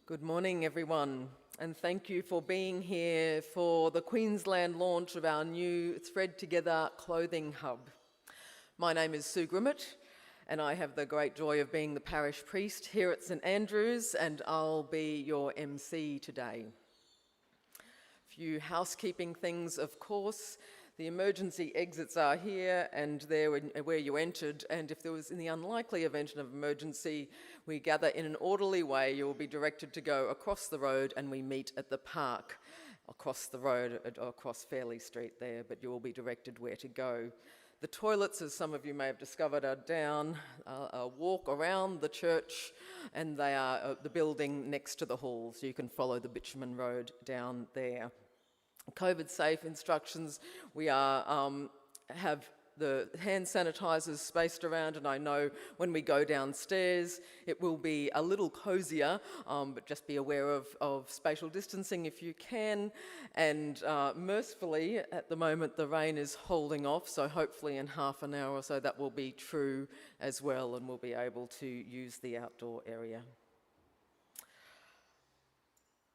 Good morning, everyone, and thank you for being here for the Queensland launch of our new Thread Together clothing hub. My name is Sue Grimmett, and I have the great joy of being the parish priest here at St Andrews, and I'll be your MC today. A few housekeeping things, of course. The emergency exits are here and there where you entered, and if there was in the unlikely event of emergency, we gather in an orderly way. You will be directed to go across the road and we meet at the park across the road, across Fairley Street there, but you will be directed where to go. The toilets, as some of you may have discovered, are down a walk around the church, and they are the building next to the hall, so you can follow the bitumen road down there. COVID-safe instructions, we have the hand sanitisers spaced around, and I know when we go downstairs it will be a little cosier, but just be aware of spatial distancing if you can. And mercifully, at the moment, the rain is holding off, so hopefully in half an hour or so that will be true as well, and we'll be able to use the outdoor area.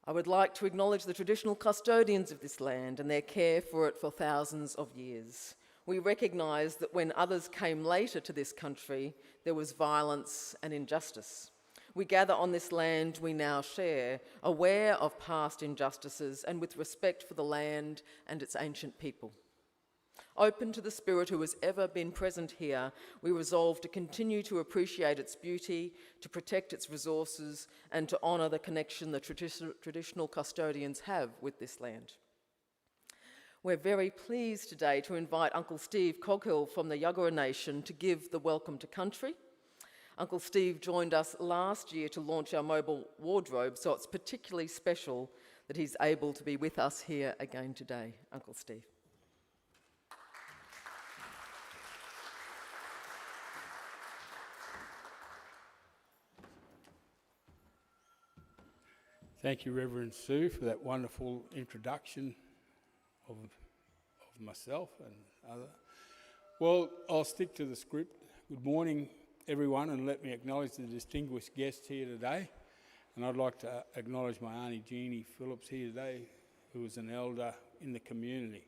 I would like to acknowledge the traditional custodians of this land and their care for it for thousands of years. We recognise that when others came later to this country, there was violence and injustice. We gather on this land we now share, aware of past injustices and with respect for the land and its ancient people. Open to the Spirit who has ever been present here, we resolve to continue to appreciate its beauty, to protect its resources, and to honour the connection the traditional custodians have with this land. We're very pleased today to invite Uncle Steve Coghill from the Yuggera Nation to give the welcome to country. Uncle Steve joined us last year to launch our mobile wardrobe, so it's particularly special that he's able to be with us here again today. Uncle Steve. Thank you, Reverend Sue, for that wonderful introduction of myself and other. Well, I'll stick to the script. Good morning, everyone, and let me acknowledge the distinguished guests here today. And I'd like to acknowledge my Auntie Jeannie Phillips here today, who is an elder in the community.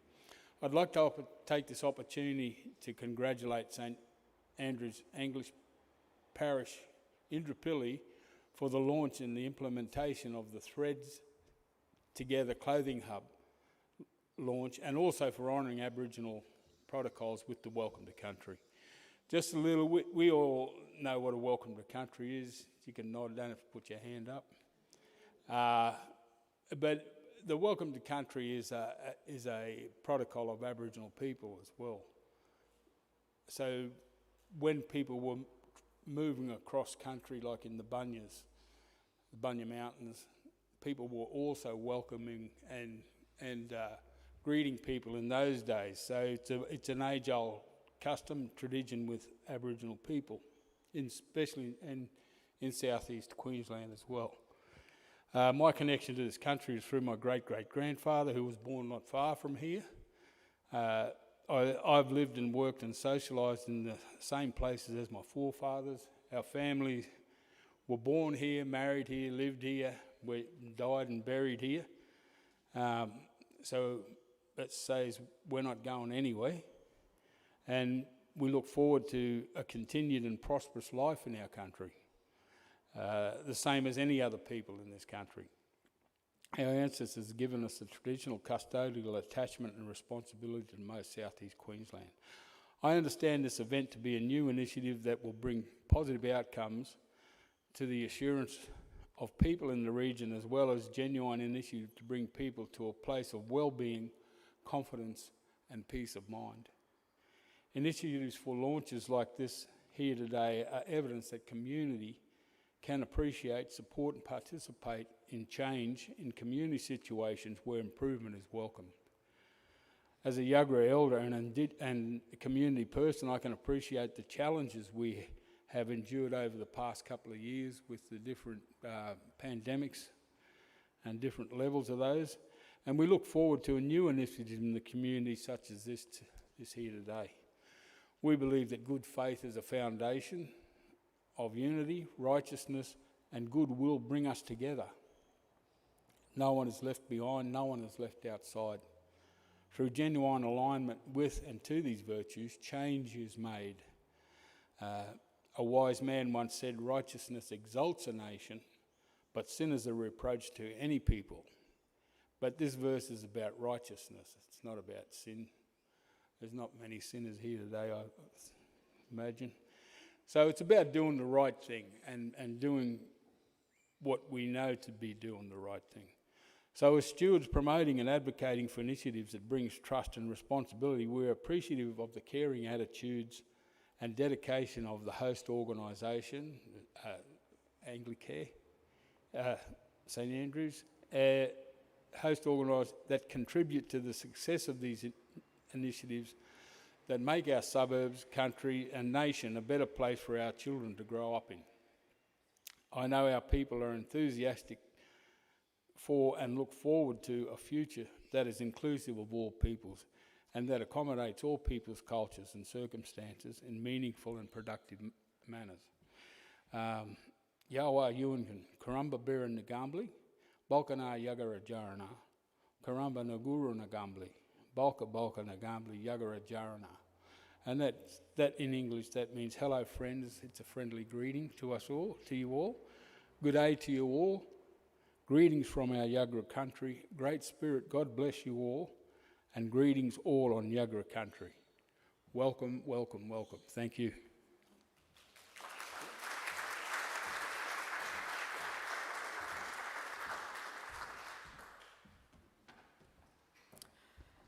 I'd like to take this opportunity to congratulate St Andrews English Parish, Indooroopilly, for the launch and the implementation of the Threads Together Clothing Hub launch, and also for honouring Aboriginal protocols with the Welcome to Country. Just a little, we all know what a Welcome to Country is. You can nod, don't have to put your hand up. But the Welcome to Country is a protocol of Aboriginal people as well. So when people were moving across country, like in the Bunya Mountains, people were also welcoming and greeting people in those days. So it's an age-old custom, tradition with Aboriginal people, especially in southeast Queensland as well. My connection to this country is through my great-great-grandfather, who was born not far from here. I've lived and worked and socialised in the same places as my forefathers. Our families were born here, married here, lived here, we died and buried here. So that says we're not going anywhere. And we look forward to a continued and prosperous life in our country, the same as any other people in this country. Our ancestors have given us a traditional custodial attachment and responsibility to most southeast Queensland. I understand this event to be a new initiative that will bring positive outcomes to the assurance of people in the region, as well as genuine initiative to bring people to a place of well-being, confidence and peace of mind. Initiatives for launches like this here today are evidence that community can appreciate, support and participate in change in community situations where improvement is welcome. As a Yuggera elder and a community person, I can appreciate the challenges we have endured over the past couple of years with the different pandemics and different levels of those. And we look forward to a new initiative in the community such as this here today. We believe that good faith is a foundation of unity, righteousness and goodwill bring us together No one is left behind, no one is left outside. Through genuine alignment with and to these virtues, change is made. A wise man once said, righteousness exalts a nation, but sin is a reproach to any people. But this verse is about righteousness. It's not about sin. There's not many sinners here today, I imagine. So it's about doing the right thing and doing what we know to be doing the right thing. So as stewards promoting and advocating for initiatives that brings trust and responsibility, we're appreciative of the caring attitudes and dedication of the host organisation, Anglican, St Andrews, host organisers that contribute to the success of these initiatives that make our suburbs, country and nation a better place for our children to grow up in. I know our people are enthusiastic for and look forward to a future that is inclusive of all peoples and that accommodates all people's cultures and circumstances in meaningful and productive manners. Yawa Yuangan, Karamba Bira Nagambli, Balkana Yagara Jarana, Karamba Naguru Nagambli, Balka Balka Nagambli Yagara Jarana. And that in English, that means hello friends. It's a friendly greeting to us all, to you all. Good day to you all. Greetings from our Yagara country. Great Spirit, God bless you all. And greetings all on Yagara country. Welcome, welcome, welcome. Thank you.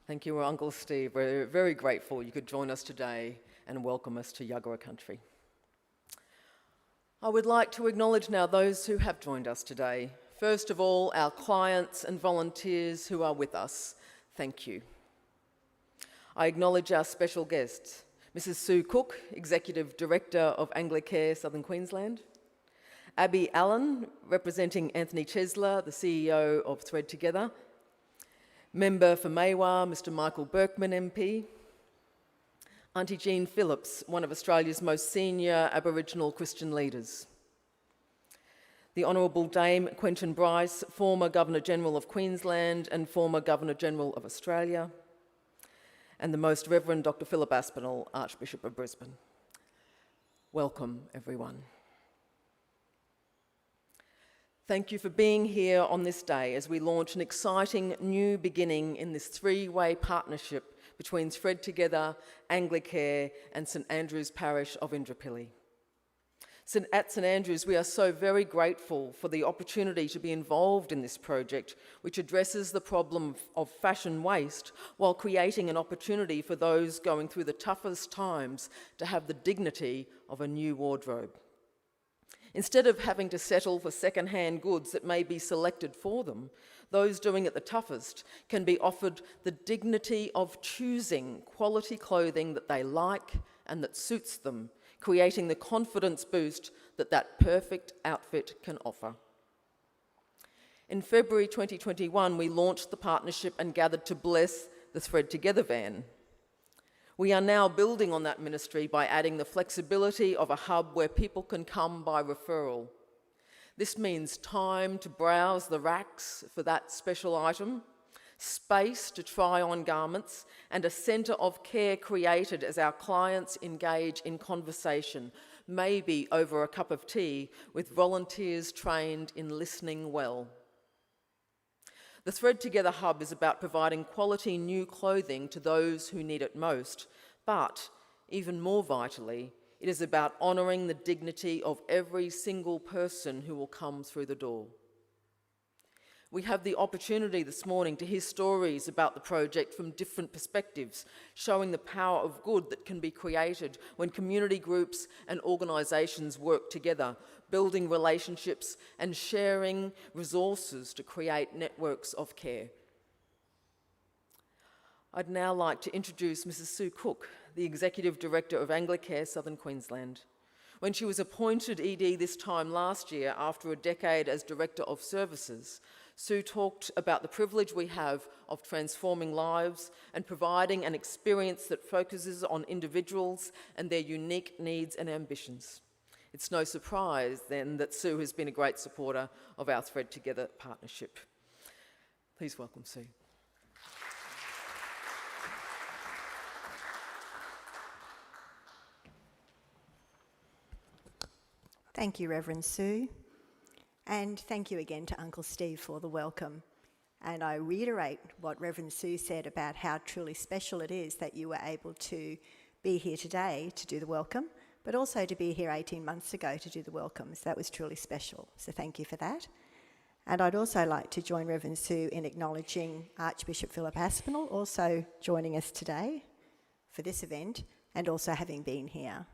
Thank you, Uncle Steve. We're very grateful you could join us today and welcome us to Yagara country. I would like to acknowledge now those who have joined us today. First of all, our clients and volunteers who are with us. Thank you. I acknowledge our special guests, Mrs. Sue Cook, Executive Director of Anglican Southern Queensland, Abby Allen, representing Anthony Chesler, the CEO of Thread Together, Member for Maiwar, Mr. Michael Berkman MP, Auntie Jean Phillips, one of Australia's most senior Aboriginal Christian leaders, the Honourable Dame Quentin Bryce, former Governor-General of Queensland and former Governor-General of Australia, and the Most Reverend Dr. Philip Aspinall, Archbishop of Brisbane. Welcome, everyone. Thank you for being here on this day as we launch an exciting new beginning in this three-way partnership between Thread Together, Anglicare and St Andrew's Parish of Indooroopilly. At St Andrews, we are so very grateful for the opportunity to be involved in this project, which addresses the problem of fashion waste while creating an opportunity for those going through the toughest times to have the dignity of a new wardrobe. Instead of having to settle for second-hand goods that may be selected for them, those doing it the toughest can be offered the dignity of choosing quality clothing that they like and that suits them, creating the confidence boost that that perfect outfit can offer. In February 2021, we launched the partnership and gathered to bless the Thread Together van. We are now building on that ministry by adding the flexibility of a hub where people can come by referral. This means time to browse the racks for that special item, space to try on garments, and a centre of care created as our clients engage in conversation, maybe over a cup of tea, with volunteers trained in listening well. The Thread Together Hub is about providing quality new clothing to those who need it most, but even more vitally, it is about honouring the dignity of every single person who will come through the door. We have the opportunity this morning to hear stories about the project from different perspectives, showing the power of good that can be created when community groups and organisations work together, building relationships and sharing resources to create networks of care. I'd now like to introduce Mrs. Sue Cook, the Executive Director of Anglicare Southern Queensland. When she was appointed ED this time last year after a decade as Director of Services, Sue talked about the privilege we have of transforming lives and providing an experience that focuses on individuals and their unique needs and ambitions. It's no surprise then that Sue has been a great supporter of our Thread Together partnership. Please welcome Sue. Thank you, Reverend Sue. And thank you again to Uncle Steve for the welcome. And I reiterate what Reverend Sue said about how truly special it is that you were able to be here today to do the welcome, but also to be here 18 months ago to do the welcomes. That was truly special. So thank you for that. And I'd also like to join Reverend Sue in acknowledging Archbishop Philip Aspinall, also joining us today for this event, and also having been here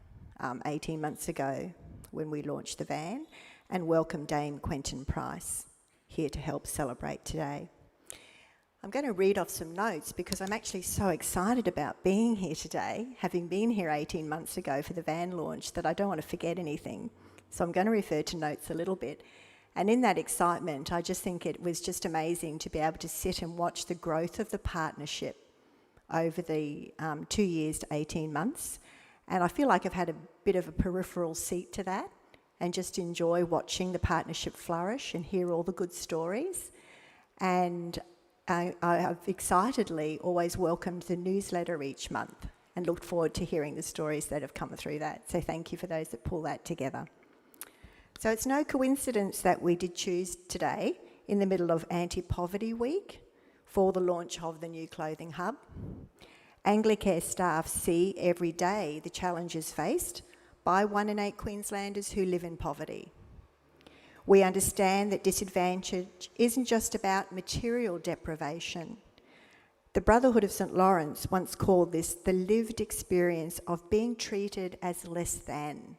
18 months ago when we launched the van, and welcome Dame Quentin Price here to help celebrate today. I'm going to read off some notes because I'm actually so excited about being here today, having been here 18 months ago for the van launch, that I don't want to forget anything. So I'm going to refer to notes a little bit. And in that excitement, I just think it was just amazing to be able to sit and watch the growth of the partnership over the 2 years to 18 months. And I feel like I've had a bit of a peripheral seat to that and just enjoy watching the partnership flourish and hear all the good stories. And I have excitedly always welcomed the newsletter each month and looked forward to hearing the stories that have come through that. So thank you for those that pull that together. So it's no coincidence that we did choose today, in the middle of Anti-Poverty Week, for the launch of the new clothing hub. Anglicare staff see every day the challenges faced by 1 in 8 Queenslanders who live in poverty. We understand that disadvantage isn't just about material deprivation. The Brotherhood of St Lawrence once called this the lived experience of being treated as less than.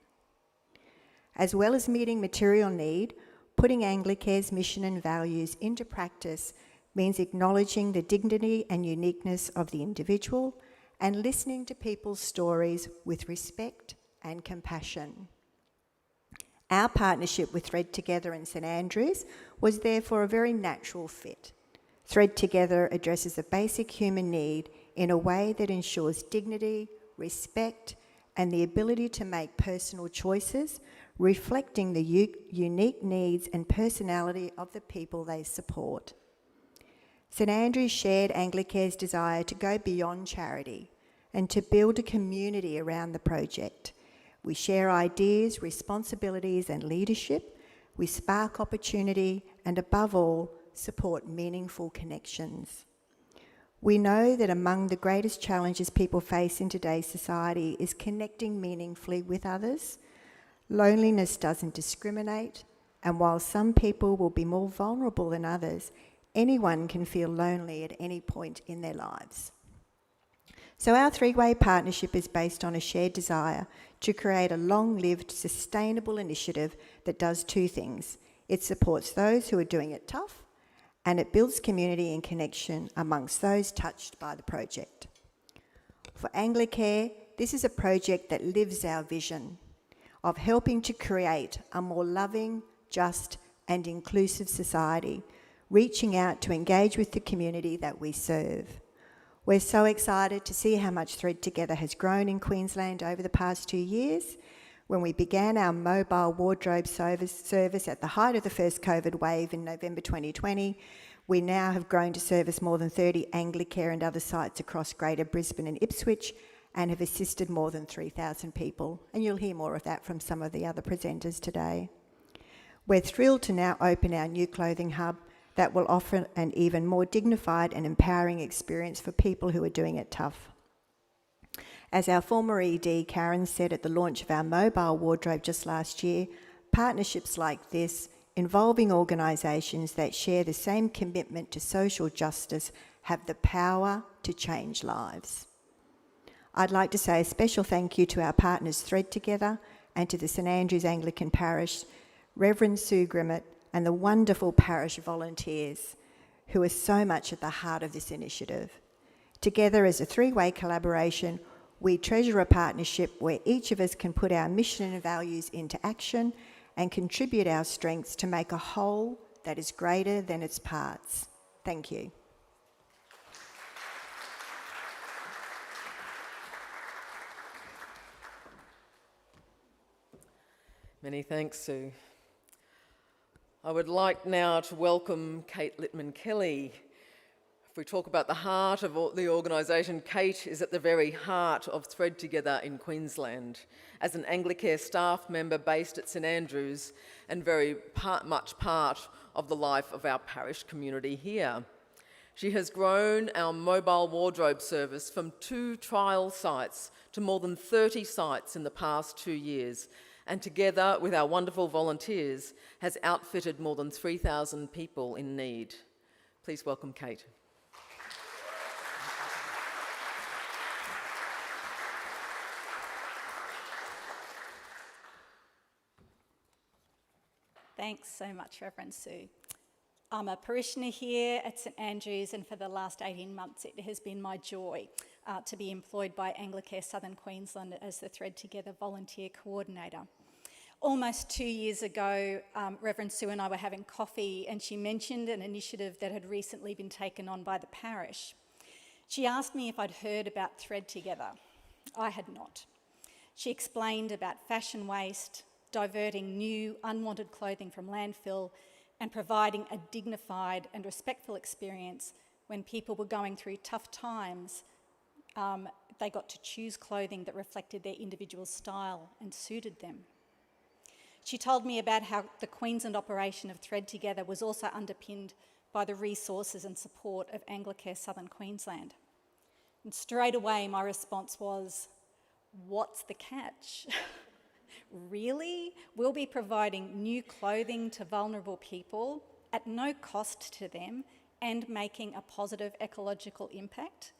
As well as meeting material need, putting Anglicare's mission and values into practice means acknowledging the dignity and uniqueness of the individual and listening to people's stories with respect and compassion. Our partnership with Thread Together and St Andrews was therefore a very natural fit. Thread Together addresses a basic human need in a way that ensures dignity, respect, and the ability to make personal choices, reflecting the unique needs and personality of the people they support. St Andrews shared Anglicare's desire to go beyond charity and to build a community around the project. We share ideas, responsibilities and leadership. We spark opportunity and, above all, support meaningful connections. We know that among the greatest challenges people face in today's society is connecting meaningfully with others. Loneliness doesn't discriminate, and while some people will be more vulnerable than others, anyone can feel lonely at any point in their lives. So our three-way partnership is based on a shared desire to create a long-lived, sustainable initiative that does two things. It supports those who are doing it tough, and it builds community and connection amongst those touched by the project. For Anglicare, this is a project that lives our vision of helping to create a more loving, just, and inclusive society, reaching out to engage with the community that we serve. We're so excited to see how much Thread Together has grown in Queensland over the past 2 years. When we began our mobile wardrobe service at the height of the first COVID wave in November 2020, we now have grown to service more than 30 Anglicare and other sites across Greater Brisbane and Ipswich, and have assisted more than 3,000 people. And you'll hear more of that from some of the other presenters today. We're thrilled to now open our new clothing hub that will offer an even more dignified and empowering experience for people who are doing it tough. As our former ED, Karen, said at the launch of our mobile wardrobe just last year, partnerships like this, involving organisations that share the same commitment to social justice, have the power to change lives. I'd like to say a special thank you to our partners Thread Together and to the St Andrews Anglican Parish, Reverend Sue Grimmett, and the wonderful parish volunteers who are so much at the heart of this initiative. Together as a three-way collaboration, we treasure a partnership where each of us can put our mission and values into action and contribute our strengths to make a whole that is greater than its parts. Thank you. Many thanks, Sue. I would like now to welcome Kate Littman-Kelly, If we talk about the heart of the organisation, Kate is at the very heart of Thread Together in Queensland as an Anglicare staff member based at St Andrews and very much part of the life of our parish community here. She has grown our mobile wardrobe service from 2 trial sites to more than 30 sites in the past 2 years, and together with our wonderful volunteers has outfitted more than 3,000 people in need. Please welcome Kate. Thanks so much, Reverend Sue. I'm a parishioner here at St Andrews, and for the last 18 months it has been my joy to be employed by Anglicare Southern Queensland as the Thread Together Volunteer Coordinator. Almost 2 years ago, Reverend Sue and I were having coffee, and she mentioned an initiative that had recently been taken on by the parish. She asked me if I'd heard about Thread Together. I had not. She explained about fashion waste, diverting new, unwanted clothing from landfill, and providing a dignified and respectful experience when people were going through tough times. They got to choose clothing that reflected their individual style and suited them. She told me about how the Queensland operation of Thread Together was also underpinned by the resources and support of Anglicare Southern Queensland. And straight away my response was, what's the catch? Really? We'll be providing new clothing to vulnerable people at no cost to them and making a positive ecological impact?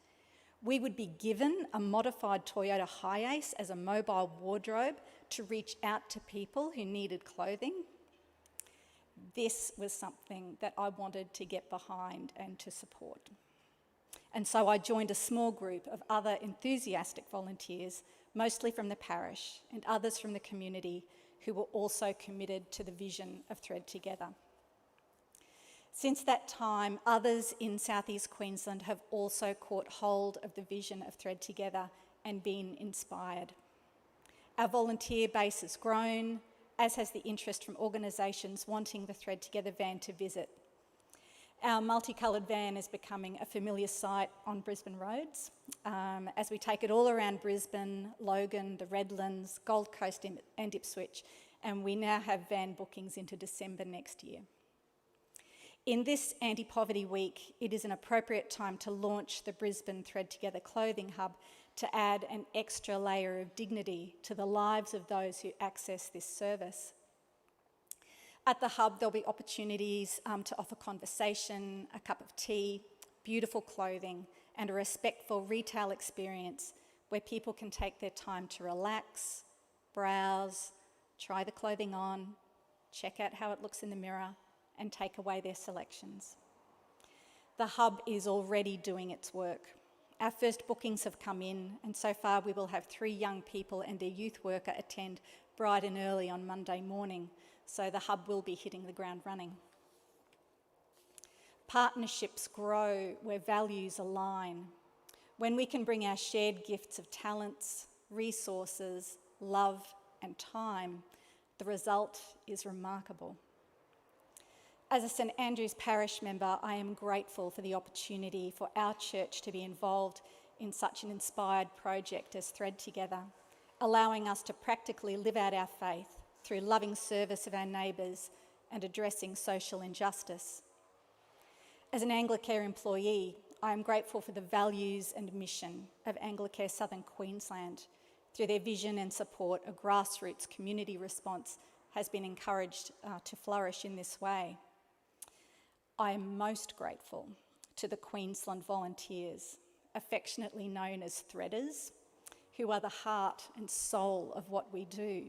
We would be given a modified Toyota Hiace as a mobile wardrobe to reach out to people who needed clothing. This was something that I wanted to get behind and to support. And so I joined a small group of other enthusiastic volunteers, mostly from the parish and others from the community, who were also committed to the vision of Thread Together. Since that time, others in southeast Queensland have also caught hold of the vision of Thread Together and been inspired. Our volunteer base has grown, as has the interest from organisations wanting the Thread Together van to visit. Our multicoloured van is becoming a familiar sight on Brisbane roads as we take it all around Brisbane, Logan, the Redlands, Gold Coast and Ipswich, and we now have van bookings into December next year. In this Anti-Poverty Week, it is an appropriate time to launch the Brisbane Thread Together Clothing Hub to add an extra layer of dignity to the lives of those who access this service. At the hub, there'll be opportunities to offer conversation, a cup of tea, beautiful clothing, and a respectful retail experience where people can take their time to relax, browse, try the clothing on, check out how it looks in the mirror, and take away their selections. The hub is already doing its work. Our first bookings have come in, and so far we will have 3 young people and their youth worker attend bright and early on Monday morning, so the hub will be hitting the ground running. Partnerships grow where values align. When we can bring our shared gifts of talents, resources, love and time, the result is remarkable. As a St Andrews Parish member, I am grateful for the opportunity for our church to be involved in such an inspired project as Thread Together, allowing us to practically live out our faith through loving service of our neighbours and addressing social injustice. As an Anglicare employee, I am grateful for the values and mission of Anglicare Southern Queensland. Through their vision and support, a grassroots community response has been encouraged to flourish in this way. I am most grateful to the Queensland volunteers, affectionately known as threaders, who are the heart and soul of what we do.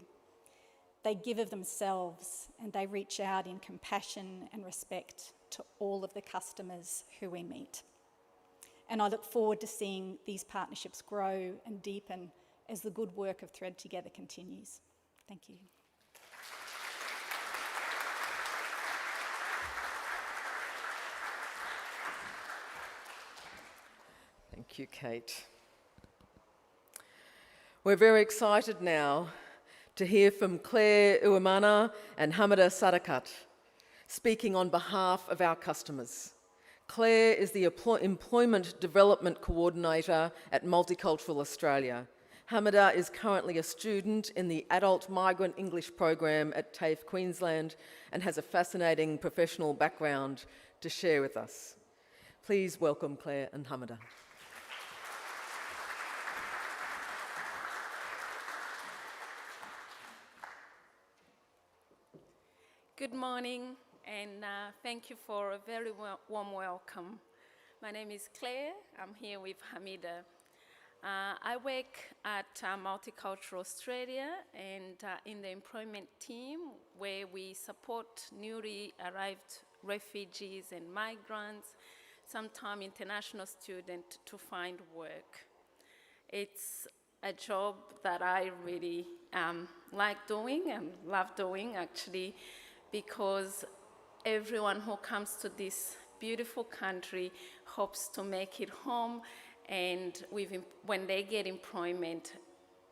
They give of themselves and they reach out in compassion and respect to all of the customers who we meet. And I look forward to seeing these partnerships grow and deepen as the good work of Thread Together continues. Thank you. Thank you, Kate. We're very excited now to hear from Claire Uemana and Hamida Sadakat, speaking on behalf of our customers. Claire is the Employment Development Coordinator at Multicultural Australia. Hamida is currently a student in the Adult Migrant English program at TAFE Queensland and has a fascinating professional background to share with us. Please welcome Claire and Hamida. Good morning, and thank you for a very warm welcome. My name is Claire. I'm here with Hamida. I work at Multicultural Australia and in the employment team where we support newly arrived refugees and migrants, sometimes international students, to find work. It's a job that I really like doing and love doing, actually, because everyone who comes to this beautiful country hopes to make it home, and when they get employment,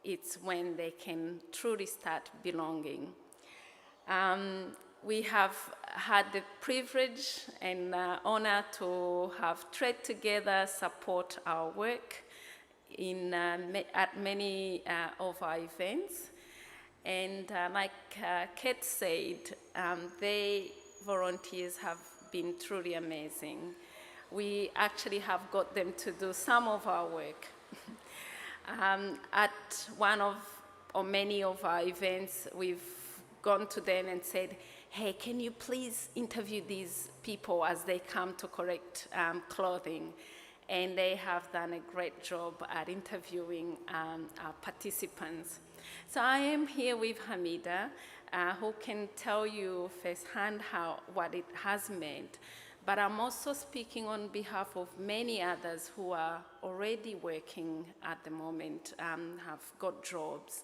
it's when they can truly start belonging. We have had the privilege and honor to have Trade Together support our work at many of our events. And like Kate said, they volunteers have been truly amazing. We actually have got them to do some of our work. At one of or many of our events, we've gone to them and said, hey, can you please interview these people as they come to collect clothing? And they have done a great job at interviewing our participants. So I am here with Hamida, who can tell you firsthand what it has meant. But I'm also speaking on behalf of many others who are already working at the moment, have got jobs,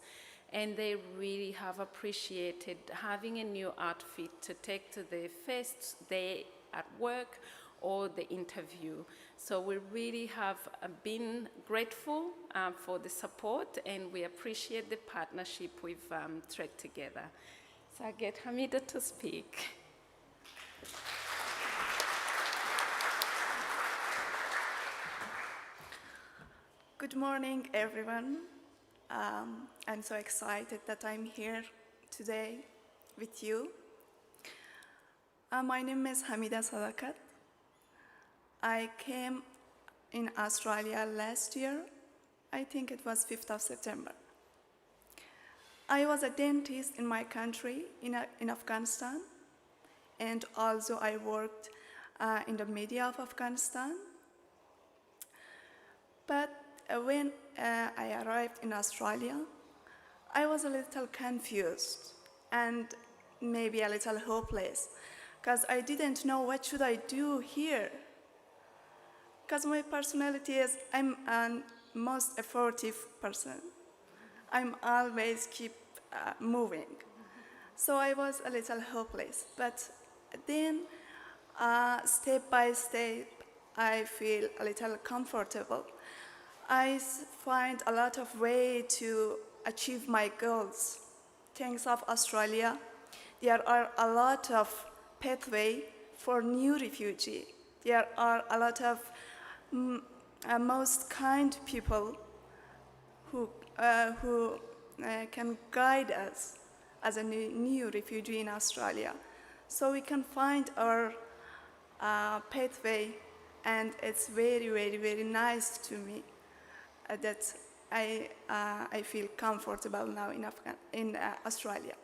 and they really have appreciated having a new outfit to take to the first day at work or the interview. So we really have been grateful for the support, and we appreciate the partnership with Trade Together. So I get Hamida to speak. Good morning, everyone. I'm so excited that I'm here today with you. My name is Hamida Sadakat. I came in Australia last year. I think it was 5th of September. I was a dentist in my country, in Afghanistan, and also I worked in the media of Afghanistan. But when I arrived in Australia, I was a little confused and maybe a little hopeless, because I didn't know what should I do here. Because my personality is, I'm a most effortive person. I'm always keep moving. So I was a little hopeless. But then, step by step, I feel a little comfortable. I find a lot of way to achieve my goals. Thanks of Australia, there are a lot of pathway for new refugee. There are a lot of most kind people who can guide us as a new refugee in Australia. So we can find our pathway, and it's very, very, very nice to me that I feel comfortable now in Australia.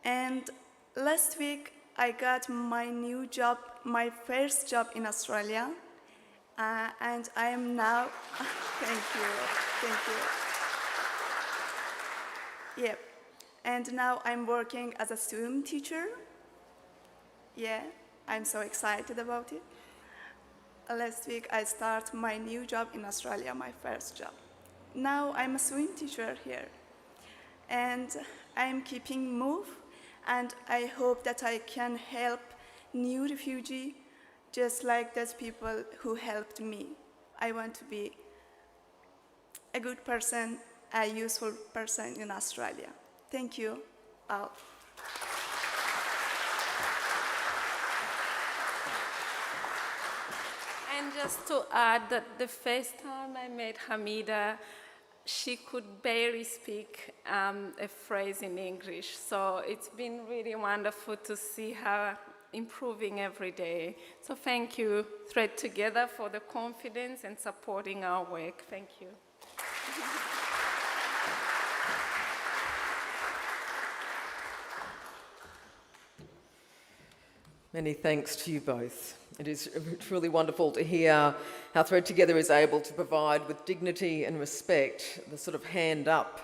And last week, I got my new job, my first job in Australia, and I am now, thank you. Yep, and now I'm working as a swim teacher. Yeah, I'm so excited about it. Last week, I started my new job in Australia, my first job. Now I'm a swim teacher here, and I'm keeping move, and I hope that I can help new refugee just like those people who helped me. I want to be a good person, a useful person in Australia. Thank you all. just to add that the first time I met Hamida, she could barely speak a phrase in English. So it's been really wonderful to see her improving every day. So thank you, Thread Together, for the confidence and supporting our work. Thank you. Many thanks to you both. It is truly wonderful to hear how Thread Together is able to provide with dignity and respect the sort of hand up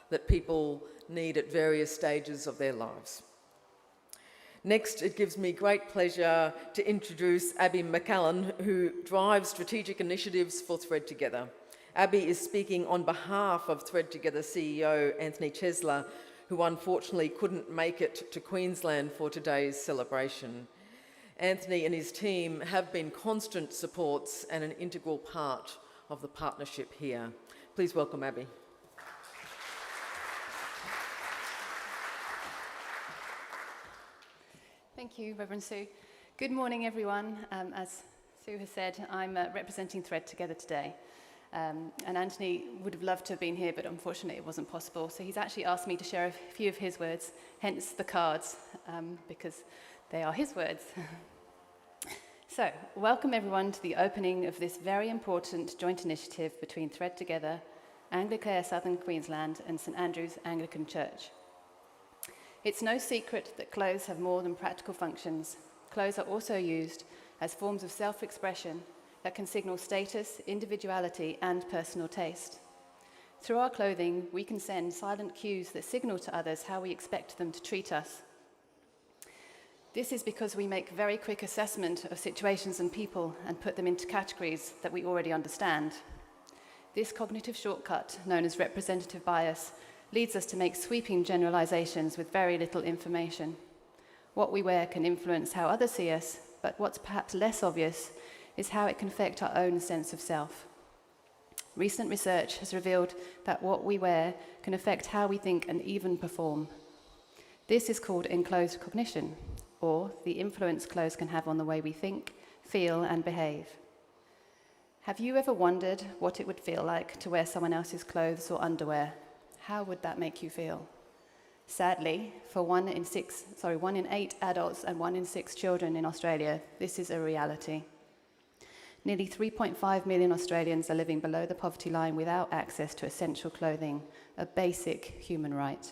that people need at various stages of their lives. Next, it gives me great pleasure to introduce Abby McCallan, who drives strategic initiatives for Thread Together. Abby is speaking on behalf of Thread Together CEO Anthony Chesler, who unfortunately couldn't make it to Queensland for today's celebration. Anthony and his team have been constant supports and an integral part of the partnership here. Please welcome Abby. Thank you, Reverend Sue. Good morning, everyone. As Sue has said, I'm representing Thread Together today. And Anthony would have loved to have been here, but unfortunately it wasn't possible. So he's actually asked me to share a few of his words, hence the cards, because they are his words. So, welcome everyone to the opening of this very important joint initiative between Thread Together, Anglican Southern Queensland and St Andrew's Anglican Church. It's no secret that clothes have more than practical functions. Clothes are also used as forms of self-expression that can signal status, individuality, and personal taste. Through our clothing, we can send silent cues that signal to others how we expect them to treat us. This is because we make very quick assessment of situations and people and put them into categories that we already understand. This cognitive shortcut, known as representative bias, leads us to make sweeping generalizations with very little information. What we wear can influence how others see us, but what's perhaps less obvious is how it can affect our own sense of self. Recent research has revealed that what we wear can affect how we think and even perform. This is called enclosed cognition, or the influence clothes can have on the way we think, feel, and behave. Have you ever wondered what it would feel like to wear someone else's clothes or underwear? How would that make you feel? Sadly, for 1 in 8 adults and 1 in 6 children in Australia, this is a reality. Nearly 3.5 million Australians are living below the poverty line without access to essential clothing, a basic human right.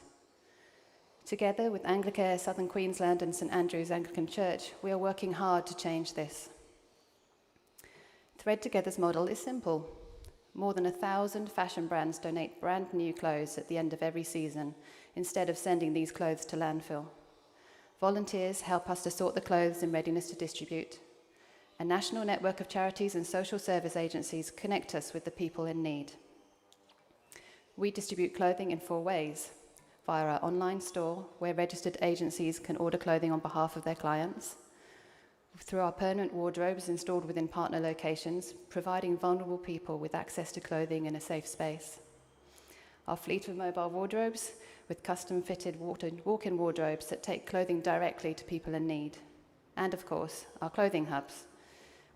Together with Anglican Southern Queensland and St Andrew's Anglican Church, we are working hard to change this. Thread Together's model is simple. More than 1,000 fashion brands donate brand new clothes at the end of every season, instead of sending these clothes to landfill. Volunteers help us to sort the clothes in readiness to distribute. A national network of charities and social service agencies connect us with the people in need. We distribute clothing in 4 ways: via our online store, where registered agencies can order clothing on behalf of their clients; through our permanent wardrobes installed within partner locations, providing vulnerable people with access to clothing in a safe space; our fleet of mobile wardrobes, with custom-fitted walk-in wardrobes that take clothing directly to people in need; and, of course, our clothing hubs,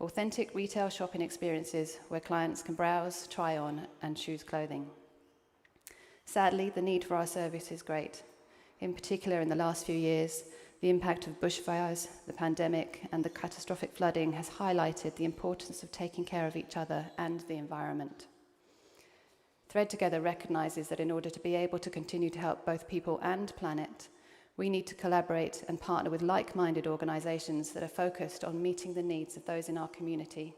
authentic retail shopping experiences where clients can browse, try on, and choose clothing. Sadly, the need for our service is great. In particular, in the last few years, the impact of bushfires, the pandemic, and the catastrophic flooding has highlighted the importance of taking care of each other and the environment. Thread Together recognises that in order to be able to continue to help both people and planet, we need to collaborate and partner with like-minded organisations that are focused on meeting the needs of those in our community.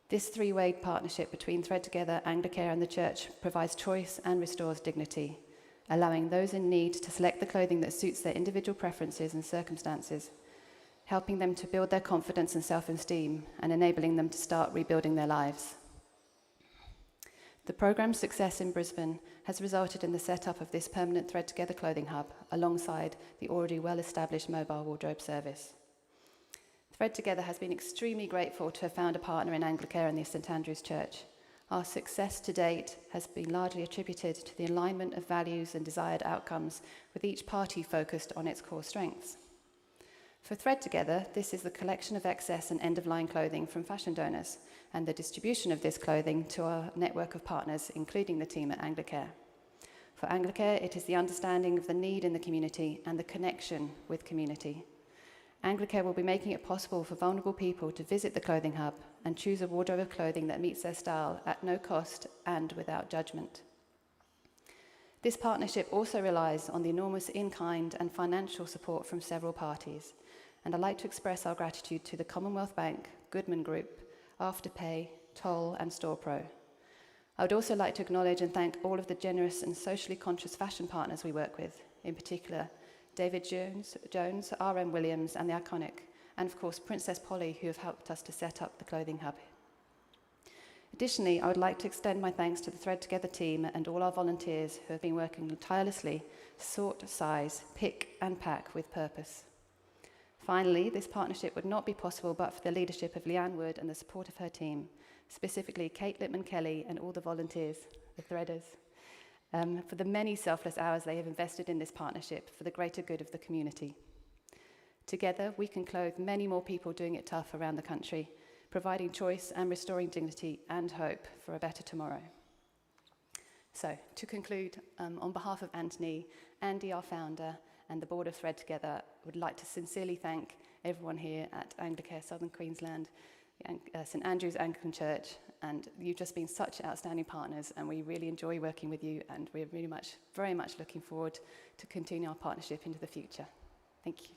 This 3-way partnership between Thread Together, Anglican and the Church provides choice and restores dignity, allowing those in need to select the clothing that suits their individual preferences and circumstances, helping them to build their confidence and self-esteem, and enabling them to start rebuilding their lives. The programme's success in Brisbane has resulted in the setup of this permanent Thread Together clothing hub alongside the already well-established mobile wardrobe service. Thread Together has been extremely grateful to have found a partner in Anglican and the St Andrew's Church. Our success to date has been largely attributed to the alignment of values and desired outcomes, with each party focused on its core strengths. For Thread Together, this is the collection of excess and end-of-line clothing from fashion donors and the distribution of this clothing to our network of partners, including the team at Anglicare. For Anglicare, it is the understanding of the need in the community and the connection with community. Anglicare will be making it possible for vulnerable people to visit the clothing hub and choose a wardrobe of clothing that meets their style at no cost and without judgment. This partnership also relies on the enormous in-kind and financial support from several parties, and I'd like to express our gratitude to the Commonwealth Bank, Goodman Group, Afterpay, Toll and StorePro. I would also like to acknowledge and thank all of the generous and socially conscious fashion partners we work with, in particular David Jones, R.M. Williams and The Iconic, and of course Princess Polly, who have helped us to set up the clothing hub. Additionally, I would like to extend my thanks to the Thread Together team and all our volunteers who have been working tirelessly to sort, size, pick and pack with purpose. Finally, this partnership would not be possible but for the leadership of Leanne Wood and the support of her team, specifically Kate Littman-Kelly and all the volunteers, the Threaders, for the many selfless hours they have invested in this partnership for the greater good of the community. Together, we can clothe many more people doing it tough around the country, providing choice and restoring dignity and hope for a better tomorrow. So, to conclude, on behalf of Anthony, Andy, our founder, and the board of Thread Together, I would like to sincerely thank everyone here at Anglicare Southern Queensland, St Andrew's Anglican Church, and you've just been such outstanding partners, and we really enjoy working with you, and we're very much looking forward to continue our partnership into the future. Thank you.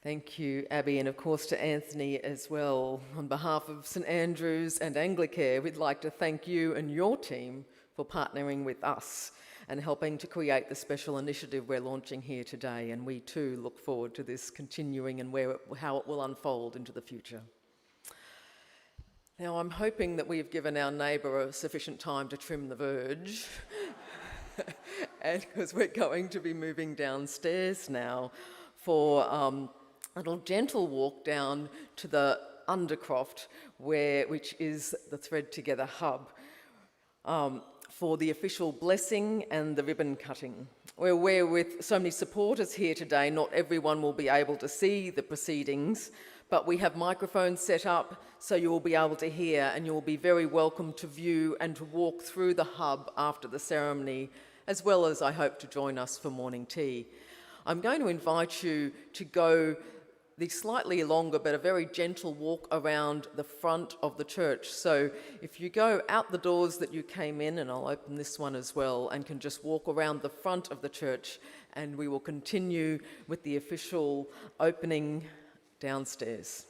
Thank you, Abby, and of course to Anthony as well. On behalf of St Andrew's and Anglicare, we'd like to thank you and your team for partnering with us and helping to create the special initiative we're launching here today, and we too look forward to this continuing and how it will unfold into the future. Now, I'm hoping that we've given our neighbour a sufficient time to trim the verge, and because we're going to be moving downstairs now for a little gentle walk down to the Undercroft, which is the Thread Together hub, for the official blessing and the ribbon cutting. We're aware with so many supporters here today, not everyone will be able to see the proceedings, but we have microphones set up so you will be able to hear, and you will be very welcome to view and to walk through the hub after the ceremony, as well as, I hope, to join us for morning tea. I'm going to invite you to go the slightly longer but a very gentle walk around the front of the church. So if you go out the doors that you came in, and I'll open this one as well, and can just walk around the front of the church, and we will continue with the official opening downstairs.